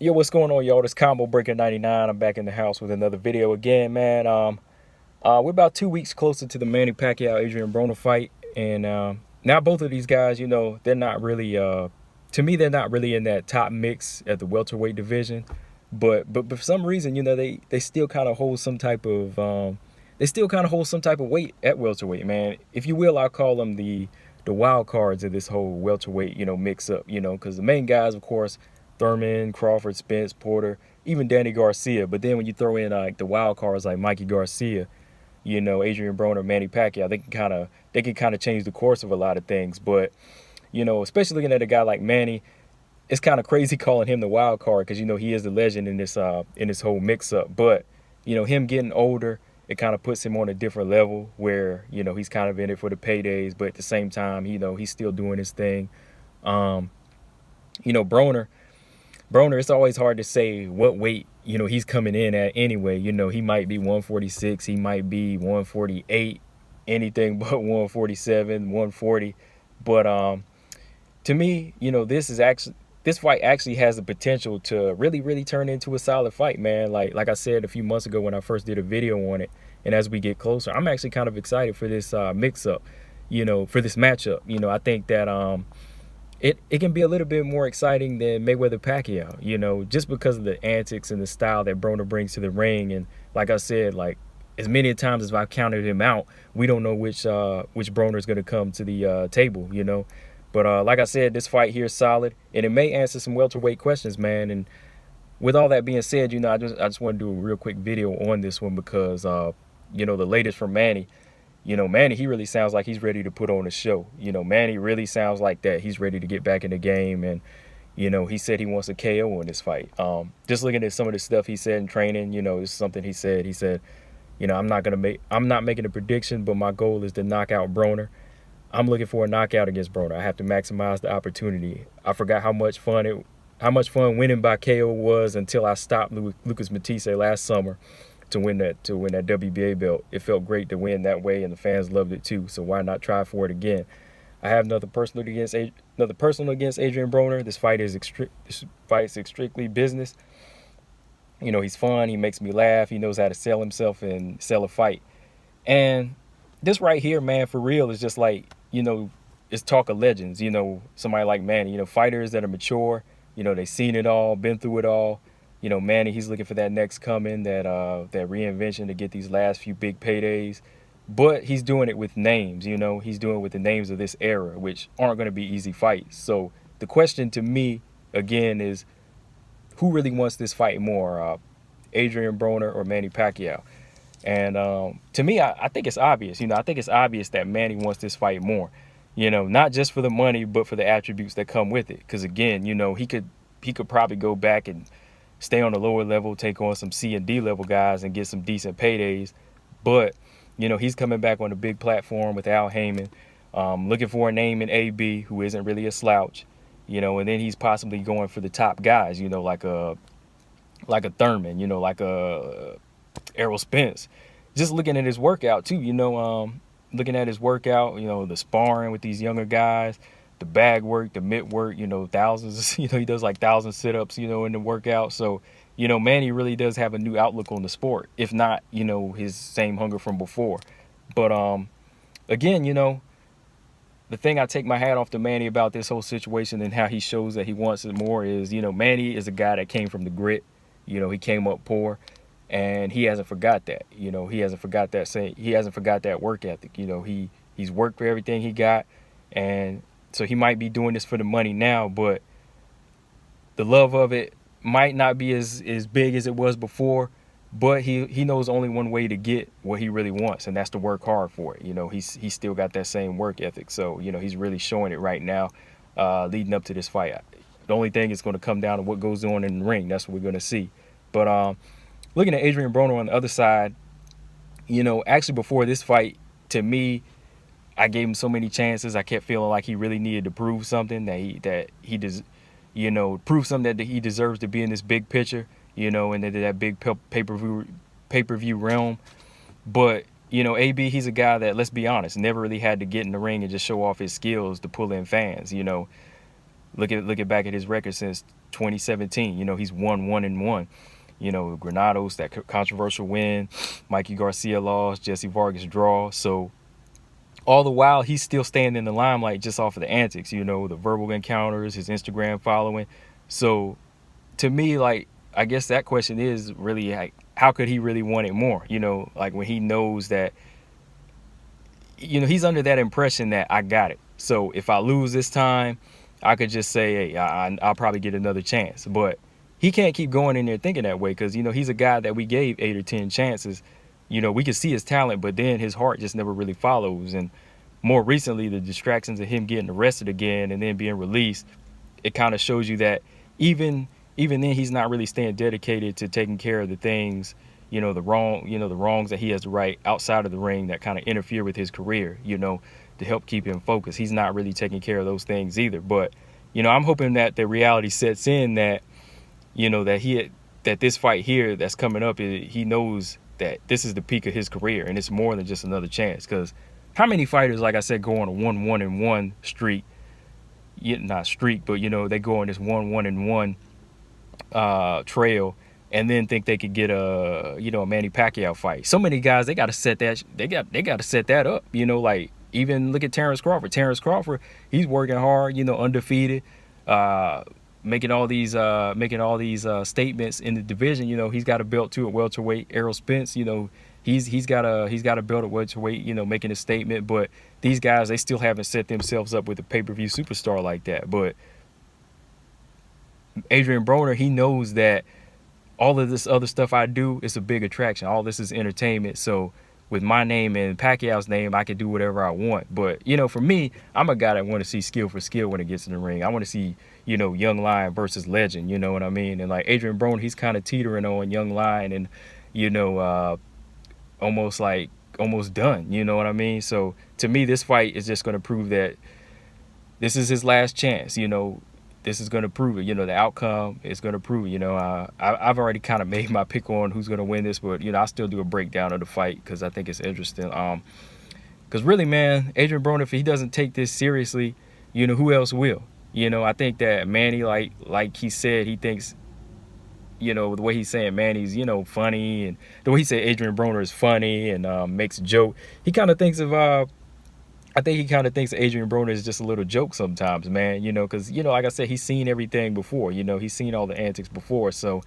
Yo, what's going on, y'all? This Combo Breaker 99. I'm back in the house with another video again, man. We're about 2 weeks closer to the Manny Pacquiao Adrien Broner fight, and now both of these guys, they're not really, to me, they're not really in that top mix at the welterweight division, but for some reason, they still kind of hold some type of weight at welterweight, man. If you will, I'll call them the wild cards of this whole welterweight, mix up, because the main guys, of course, Thurman, Crawford, Spence, Porter, even Danny Garcia. But then when you throw in like the wild cards like Mikey Garcia, Adrien Broner, Manny Pacquiao, they can kind of change the course of a lot of things. But especially looking at a guy like Manny, it's kind of crazy calling him the wild card because he is the legend in this whole mix up. But him getting older, it kind of puts him on a different level where he's kind of in it for the paydays, but at the same time, he's still doing his thing. Broner, it's always hard to say what weight, he's coming in at anyway. He might be 146, he might be 148, anything but 147, 140. But to me, this fight actually has the potential to really, really turn into a solid fight, man. Like I said a few months ago when I first did a video on it, and as we get closer, I'm actually kind of excited for this mix-up, for this matchup. I think that it can be a little bit more exciting than Mayweather Pacquiao, just because of the antics and the style that Broner brings to the ring. And like I said, like as many times as I've counted him out, we don't know which Broner is going to come to the table. But like I said, this fight here is solid, and it may answer some welterweight questions, man. And with all that being said, I just want to do a real quick video on this one because the latest from Manny. Manny, he really sounds like he's ready to put on a show. Manny really sounds like that. He's ready to get back in the game. And, he said he wants a KO in this fight. Just looking at some of the stuff he said in training, this is something he said. He said, I'm not making a prediction, but my goal is to knock out Broner. I'm looking for a knockout against Broner. I have to maximize the opportunity. I forgot how much fun winning by KO was until I stopped Lucas Matisse last summer to win that WBA belt. It felt great to win that way, and the fans loved it too. So why not try for it again? I have another personal against Adrien Broner. This fight is strictly business. He's fun. He makes me laugh. He knows how to sell himself and sell a fight. And this right here, man, for real, is just like it's talk of legends. Somebody like Manny. Fighters that are mature. They've seen it all, been through it all. Manny, he's looking for that next coming, that reinvention to get these last few big paydays. But he's doing it with names, He's doing it with the names of this era, which aren't going to be easy fights. So the question to me, again, is who really wants this fight more, Adrien Broner or Manny Pacquiao? And to me, I think it's obvious. I think it's obvious that Manny wants this fight more. Not just for the money, but for the attributes that come with it. Because, again, he could probably go back and stay on the lower level, take on some C and D level guys and get some decent paydays. But, he's coming back on a big platform with Al Heyman, looking for a name in AB who isn't really a slouch, and then he's possibly going for the top guys, like a Thurman, like a Errol Spence. Just looking at his workout too, looking at his workout, the sparring with these younger guys, the bag work, the mitt work, thousands, he does like 1,000 sit-ups, in the workout. So, Manny really does have a new outlook on the sport, if not, his same hunger from before. But, again, the thing I take my hat off to Manny about this whole situation and how he shows that he wants it more is, Manny is a guy that came from the grit. He came up poor, and he hasn't forgot that. He hasn't forgot that work ethic. He's worked for everything he got, and so he might be doing this for the money now, but the love of it might not be as big as it was before. But he knows only one way to get what he really wants, and that's to work hard for it. He's still got that same work ethic. So, he's really showing it right now, leading up to this fight. The only thing is going to come down to what goes on in the ring. That's what we're going to see. But looking at Adrien Broner on the other side, actually before this fight, to me, I gave him so many chances. I kept feeling like he really needed to prove something, prove something that he deserves to be in this big picture, and that big pay-per-view realm. But, AB, he's a guy that, let's be honest, never really had to get in the ring and just show off his skills to pull in fans. Look at back at his record since 2017. You know, he's won 1-1. You know, Granados, that controversial win. Mikey Garcia lost. Jesse Vargas draw. So all the while, he's still staying in the limelight just off of the antics, you know, the verbal encounters, his Instagram following. So to me, like, I guess that question is really like, how could he really want it more? You know, like when he knows that, you know, he's under that impression that I got it. So if I lose this time, I could just say, hey, I'll probably get another chance. But he can't keep going in there thinking that way because, you know, he's a guy that we gave 8 or 10 chances. You know, we could see his talent, but then his heart just never really follows. And more recently, the distractions of him getting arrested again and then being released, it kind of shows you that even then he's not really staying dedicated to taking care of the things, you know, the wrongs that he has to right outside of the ring that kind of interfere with his career, you know, to help keep him focused. He's not really taking care of those things either. But, you know, I'm hoping that the reality sets in that, you know, that this fight here that's coming up, he knows that this is the peak of his career and it's more than just another chance. Because how many fighters, like I said, go on a 1-1-1 streak, not streak, but, you know, they go on this 1-1-1 trail and then think they could get a Manny Pacquiao fight. So many guys, they got to set that up, you know, like even look at Terrence Crawford. Terrence Crawford, he's working hard, you know, undefeated, making all these statements in the division. You know, he's got a belt too at welterweight. Errol Spence, you know, he's got a belt at welterweight, you know, making a statement. But these guys, they still haven't set themselves up with a pay-per-view superstar like that. But Adrien Broner, he knows that all of this other stuff I do is a big attraction. All this is entertainment. So with my name and Pacquiao's name, I can do whatever I want. But, you know, for me, I'm a guy that want to see skill for skill when it gets in the ring. I want to see, you know, young lion versus legend, you know what I mean? And like Adrien Broner, he's kind of teetering on young lion and, you know, almost done, you know what I mean? So to me, this fight is just going to prove that this is his last chance, you know. This is going to prove it, you know, the outcome is going to prove it, you know. I've already kind of made my pick on who's going to win this, but, you know, I'll still do a breakdown of the fight because I think it's interesting. Because really, man, Adrien Broner, if he doesn't take this seriously, you know, who else will? You know, I think that Manny, like he said, he thinks, you know, the way he's saying Manny's, you know, funny, and the way he said Adrien Broner is funny and makes a joke, he kind of thinks of I think he kind of thinks Adrien Broner is just a little joke sometimes, man, you know, because, you know, like I said, he's seen everything before, you know, he's seen all the antics before. So,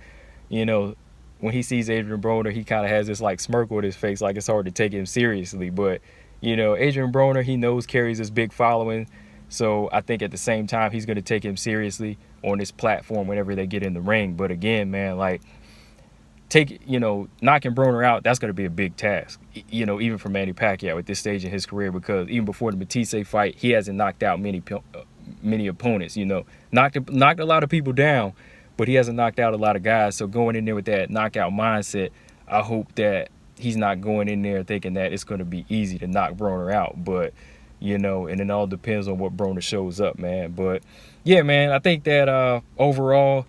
you know, when he sees Adrien Broner, he kind of has this like smirk on his face, like it's hard to take him seriously. But, you know, Adrien Broner, he knows carries this big following. So I think at the same time, he's going to take him seriously on this platform whenever they get in the ring. But again, man, like, knocking Broner out, that's going to be a big task, you know, even for Manny Pacquiao at this stage in his career, because even before the Batiste fight, he hasn't knocked out many opponents, you know, knocked a lot of people down, but he hasn't knocked out a lot of guys. So going in there with that knockout mindset, I hope that he's not going in there thinking that it's going to be easy to knock Broner out. But, you know, and it all depends on what Broner shows up, man. But yeah, man, I think that overall,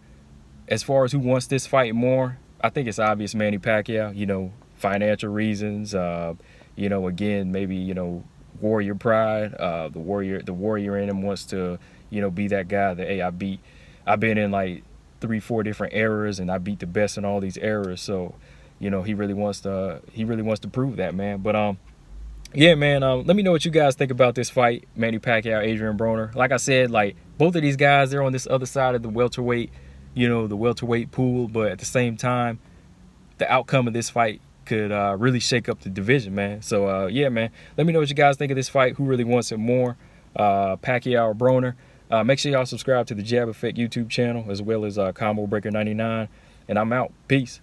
as far as who wants this fight more, I think it's obvious Manny Pacquiao, you know, financial reasons, you know, again, maybe, you know, warrior pride, the warrior in him wants to, you know, be that guy that, hey, I've been in like 3-4 different eras and I beat the best in all these eras. So, you know, he really wants to prove that, man. But yeah, man, let me know what you guys think about this fight, Manny Pacquiao, Adrien Broner. Like I said, like both of these guys, they're on this other side of the welterweight, you know, the welterweight pool, but at the same time, the outcome of this fight could really shake up the division, man. So, yeah, man, let me know what you guys think of this fight. Who really wants it more, Pacquiao or Broner? Make sure y'all subscribe to the Jab Effect YouTube channel as well as Combo Breaker 99. And I'm out. Peace.